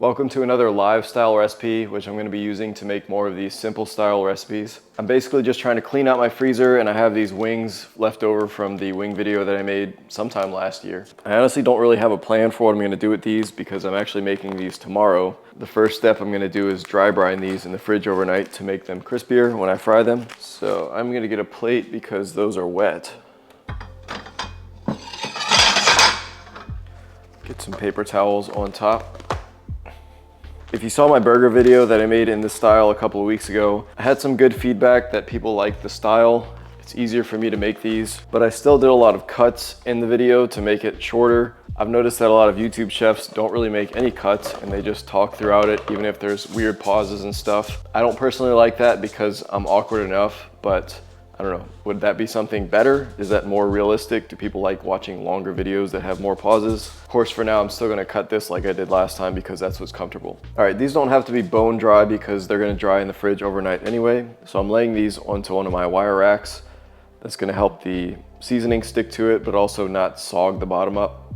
Welcome to another live style recipe, which I'm going to be using to make more of these simple style recipes. I'm basically just trying to clean out my freezer, and I have these wings left over from the wing video that I made sometime last year. I honestly don't really have a plan for what I'm going to do with these because I'm actually making these tomorrow. The first step I'm going to do is dry brine these in the fridge overnight to make them crispier when I fry them. So I'm going to get a plate because those are wet. Get some paper towels on top. If you saw my burger video that I made in this style a couple of weeks ago, I had some good feedback that people liked the style. It's easier for me to make these, but I still did a lot of cuts in the video to make it shorter. I've noticed that a lot of YouTube chefs don't really make any cuts and they just talk throughout it, even if there's weird pauses and stuff. I don't personally like that because I'm awkward enough, but I don't know, would that be something better? Is that more realistic? Do people like watching longer videos that have more pauses? Of course, for now, I'm still gonna cut this like I did last time because that's what's comfortable. All right, these don't have to be bone dry because they're gonna dry in the fridge overnight anyway. So I'm laying these onto one of my wire racks. That's gonna help the seasoning stick to it, but also not sog the bottom up.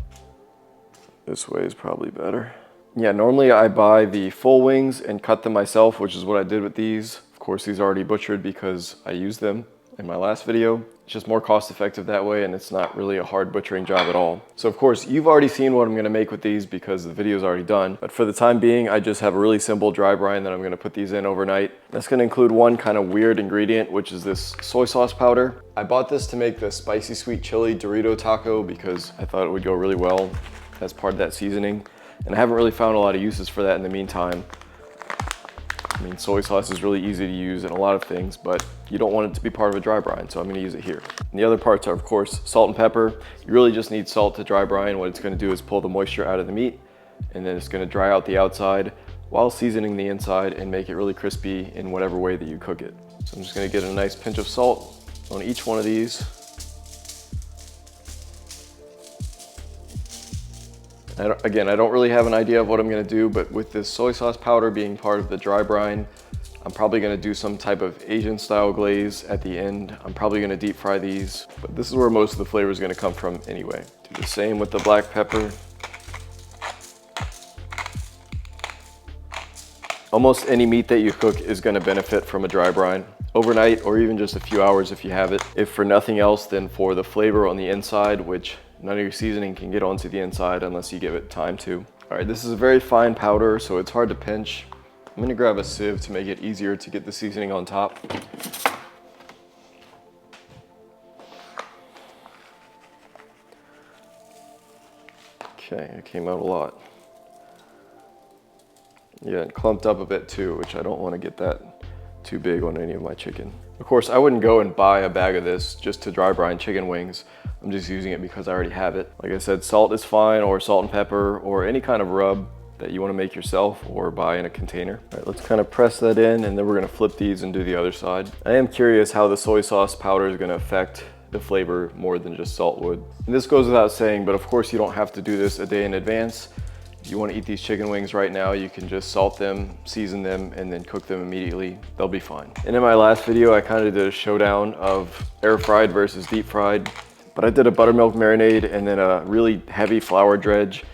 This way is probably better. Yeah, normally I buy the full wings and cut them myself, which is what I did with these. Of course, these are already butchered because I used them in my last video. It's just more cost effective that way, and it's not really a hard butchering job at all. So of course, you've already seen what I'm gonna make with these because the video's already done. But for the time being, I just have a really simple dry brine that I'm gonna put these in overnight. That's gonna include one kind of weird ingredient, which is this soy sauce powder. I bought this to make the spicy sweet chili Dorito taco because I thought it would go really well as part of that seasoning. And I haven't really found a lot of uses for that in the meantime. I mean, soy sauce is really easy to use in a lot of things, but you don't want it to be part of a dry brine, so I'm gonna use it here. And the other parts are, of course, salt and pepper. You really just need salt to dry brine. What it's gonna do is pull the moisture out of the meat, and then it's gonna dry out the outside while seasoning the inside and make it really crispy in whatever way that you cook it. So I'm just gonna get a nice pinch of salt on each one of these. Again, I don't really have an idea of what I'm gonna do, but with this soy sauce powder being part of the dry brine, I'm probably gonna do some type of Asian style glaze at the end. I'm probably gonna deep fry these, but this is where most of the flavor is gonna come from anyway. Do the same with the black pepper. Almost any meat that you cook is gonna benefit from a dry brine overnight, or even just a few hours if you have it. If for nothing else, then for the flavor on the inside, which none of your seasoning can get onto the inside unless you give it time to. All right, this is a very fine powder, so it's hard to pinch. I'm gonna grab a sieve to make it easier to get the seasoning on top. Okay, it came out a lot. Yeah, it clumped up a bit too, which I don't want to get that too big on any of my chicken. Of course, I wouldn't go and buy a bag of this just to dry brine chicken wings. I'm just using it because I already have it. Like I said, salt is fine, or salt and pepper, or any kind of rub that you want to make yourself or buy in a container. All right, let's kind of press that in, and then we're going to flip these and do the other side. I am curious how the soy sauce powder is going to affect the flavor more than just salt would. And this goes without saying, but of course you don't have to do this a day in advance. If you want to eat these chicken wings right now, you can just salt them, season them, and then cook them immediately. They'll be fine. And in my last video, I kind of did a showdown of air fried versus deep fried. But I did a buttermilk marinade and then a really heavy flour dredge.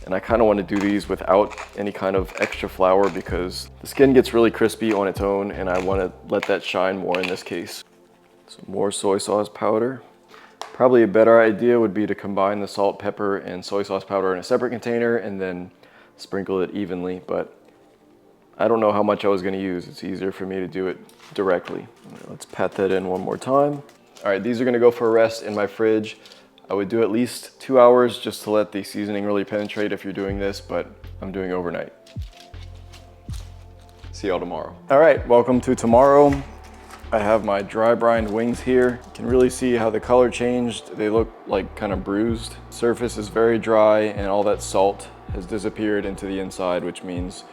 And I kind of want to do these without any kind of extra flour because the skin gets really crispy on its own, and I want to let that shine more in this case. Some more soy sauce powder. Probably a better idea would be to combine the salt, pepper, and soy sauce powder in a separate container and then sprinkle it evenly, but I don't know how much I was going to use. It's easier for me to do it directly. Let's pat that in one more time. All right, these are gonna go for a rest in my fridge. I would do at least 2 hours just to let the seasoning really penetrate if you're doing this, but I'm doing overnight. See y'all tomorrow. All right, welcome to tomorrow. I have my dry brined wings here. You can really see how the color changed. They look like kind of bruised. Surface is very dry, and all that salt has disappeared into the inside, which means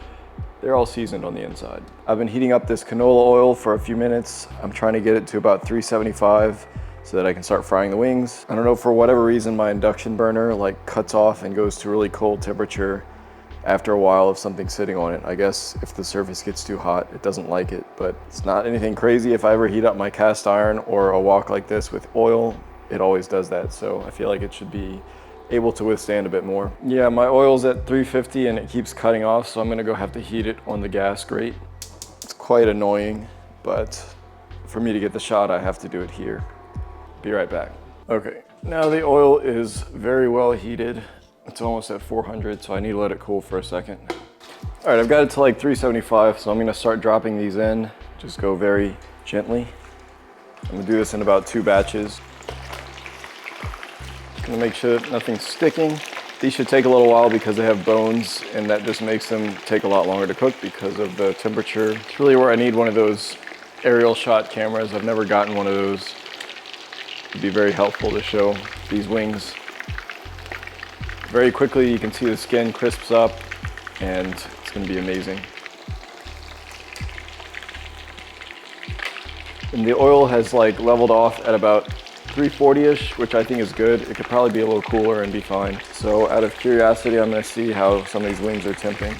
they're all seasoned on the inside. I've been heating up this canola oil for a few minutes. I'm trying to get it to about 375 so that I can start frying the wings. I don't know, for whatever reason, my induction burner like cuts off and goes to really cold temperature after a while of something sitting on it. I guess if the surface gets too hot, it doesn't like it, but it's not anything crazy. If I ever heat up my cast iron or a wok like this with oil, it always does that. So I feel like it should be able to withstand a bit more. Yeah, my oil's at 350 and it keeps cutting off, so I'm gonna go have to heat it on the gas grate. It's quite annoying, but for me to get the shot, I have to do it here. Be right back. Okay, now the oil is very well heated. It's almost at 400, so I need to let it cool for a second. All right, I've got it to like 375, so I'm gonna start dropping these in. Just go very gently. I'm gonna do this in about 2 batches. I'm gonna make sure nothing's sticking. These should take a little while because they have bones, and that just makes them take a lot longer to cook because of the temperature. It's really where I need one of those aerial shot cameras. I've never gotten one of those. It'd be very helpful to show these wings. Very quickly, you can see the skin crisps up, and it's gonna be amazing. And the oil has like leveled off at about 340-ish, which I think is good. It could probably be a little cooler and be fine. So out of curiosity, I'm gonna see how some of these wings are temping.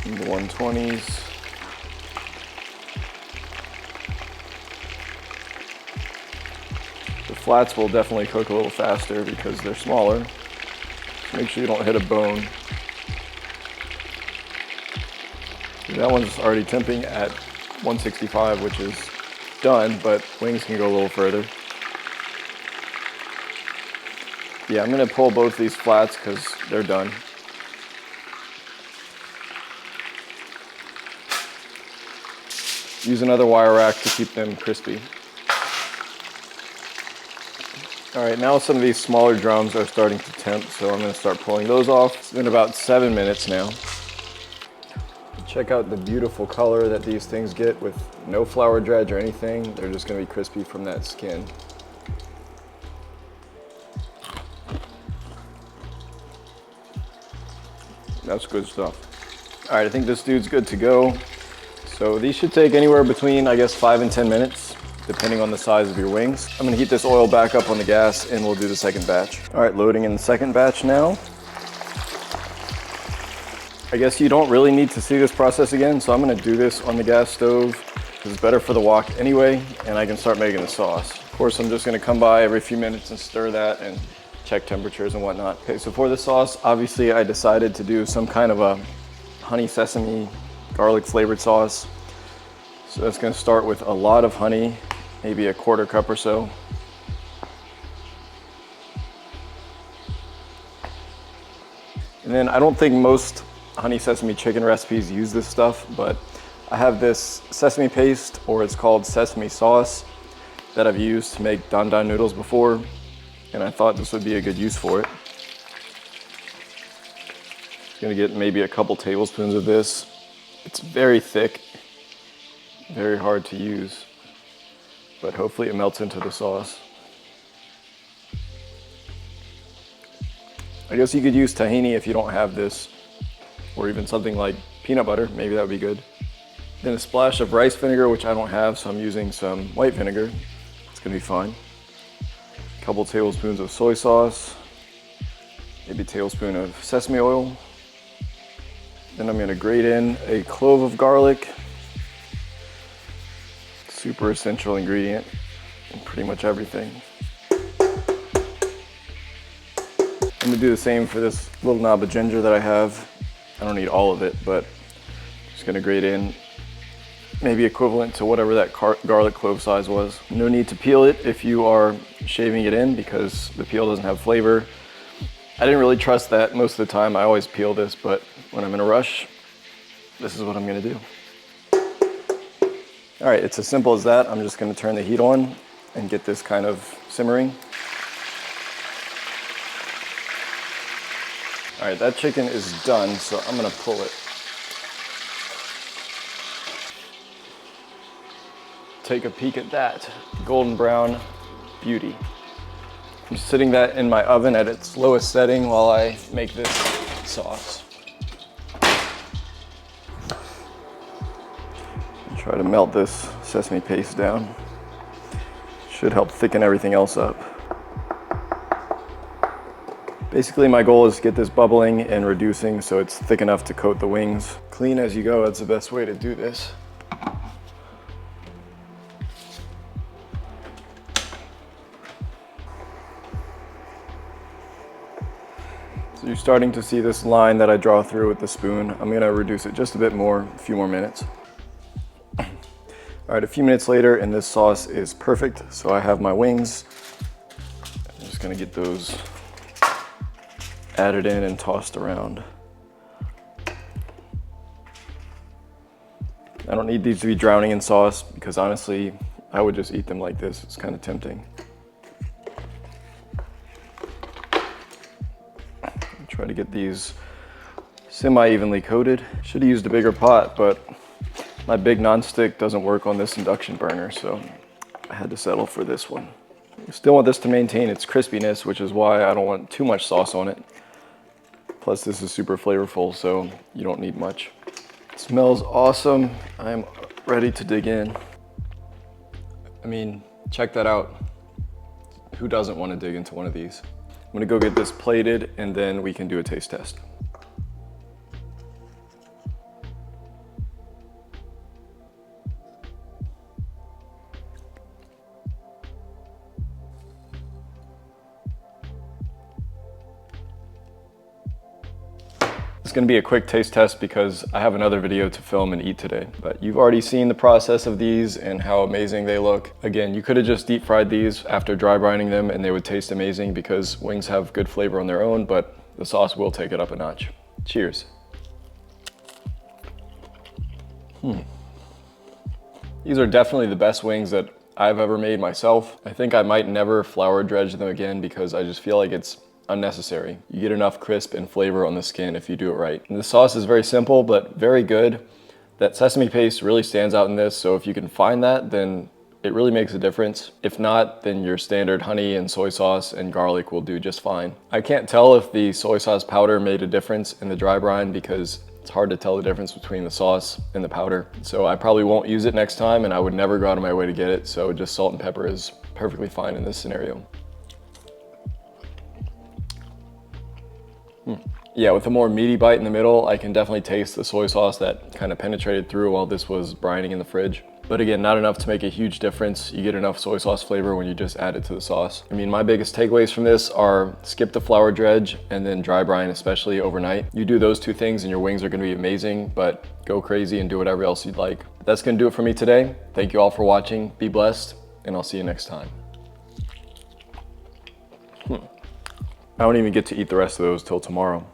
In the 120s. The flats will definitely cook a little faster because they're smaller. So make sure you don't hit a bone. That one's already temping at 165, which is done, but wings can go a little further. Yeah, I'm gonna pull both these flats because they're done. Use another wire rack to keep them crispy. All right, now some of these smaller drums are starting to temp, so I'm gonna start pulling those off. It's been about 7 minutes now. Check out the beautiful color that these things get with no flour dredge or anything. They're just gonna be crispy from that skin. That's good stuff. All right, I think this dude's good to go. So these should take anywhere between, I guess, 5 and 10 minutes, depending on the size of your wings. I'm gonna heat this oil back up on the gas and we'll do the second batch. All right, loading in the second batch now. I guess you don't really need to see this process again, so I'm gonna do this on the gas stove because it's better for the wok anyway, and I can start making the sauce. Of course, I'm just gonna come by every few minutes and stir that and check temperatures and whatnot. Okay, so for the sauce, obviously I decided to do some kind of a honey sesame garlic flavored sauce. So that's gonna start with a lot of honey, maybe a 1/4 cup or so. And then I don't think most honey sesame chicken recipes use this stuff, but I have this sesame paste, or it's called sesame sauce, that I've used to make dan dan noodles before, and I thought this would be a good use for it. I'm gonna get maybe a couple tablespoons of this. It's very thick, very hard to use, but hopefully it melts into the sauce. I guess you could use tahini if you don't have this, or even something like peanut butter, maybe that would be good. Then a splash of rice vinegar, which I don't have, so I'm using some white vinegar. It's gonna be fine. A couple tablespoons of soy sauce, maybe a tablespoon of sesame oil. Then I'm gonna grate in a clove of garlic. Super essential ingredient in pretty much everything. I'm gonna do the same for this little knob of ginger that I have. I don't need all of it, but I'm just gonna grate in maybe equivalent to whatever that garlic clove size was. No need to peel it if you are shaving it in because the peel doesn't have flavor. I didn't really trust that most of the time. I always peel this, but when I'm in a rush, this is what I'm gonna do. All right, it's as simple as that. I'm just gonna turn the heat on and get this kind of simmering. All right, that chicken is done, so I'm gonna pull it. Take a peek at that golden brown beauty. I'm sitting that in my oven at its lowest setting while I make this sauce. Try to melt this sesame paste down. Should help thicken everything else up. Basically, my goal is to get this bubbling and reducing so it's thick enough to coat the wings. Clean as you go, that's the best way to do this. So you're starting to see this line that I draw through with the spoon. I'm gonna reduce it just a bit more, a few more minutes. All right, a few minutes later and this sauce is perfect. So I have my wings. I'm just gonna get those added in and tossed around. I don't need these to be drowning in sauce because honestly, I would just eat them like this. It's kind of tempting. Try to get these semi-evenly coated. Should have used a bigger pot, but my big nonstick doesn't work on this induction burner, so I had to settle for this one. I still want this to maintain its crispiness, which is why I don't want too much sauce on it. Plus this is super flavorful, so you don't need much. It smells awesome. I'm ready to dig in. I mean, check that out. Who doesn't want to dig into one of these? I'm gonna go get this plated and then we can do a taste test. It's gonna be a quick taste test because I have another video to film and eat today. But you've already seen the process of these and how amazing they look. Again, you could have just deep fried these after dry brining them and they would taste amazing because wings have good flavor on their own, but the sauce will take it up a notch. Cheers. These are definitely the best wings that I've ever made myself. I think I might never flour dredge them again because I just feel like it's unnecessary. You get enough crisp and flavor on the skin if you do it right. And the sauce is very simple, but very good. That sesame paste really stands out in this, so if you can find that, then it really makes a difference. If not, then your standard honey and soy sauce and garlic will do just fine. I can't tell if the soy sauce powder made a difference in the dry brine because it's hard to tell the difference between the sauce and the powder. So I probably won't use it next time and I would never go out of my way to get it. So just salt and pepper is perfectly fine in this scenario. Yeah, with a more meaty bite in the middle, I can definitely taste the soy sauce that kind of penetrated through while this was brining in the fridge. But again, not enough to make a huge difference. You get enough soy sauce flavor when you just add it to the sauce. I mean, my biggest takeaways from this are skip the flour dredge and then dry brine, especially overnight. You do those two things and your wings are gonna be amazing, but go crazy and do whatever else you'd like. That's gonna do it for me today. Thank you all for watching. Be blessed, and I'll see you next time. I don't even get to eat the rest of those till tomorrow.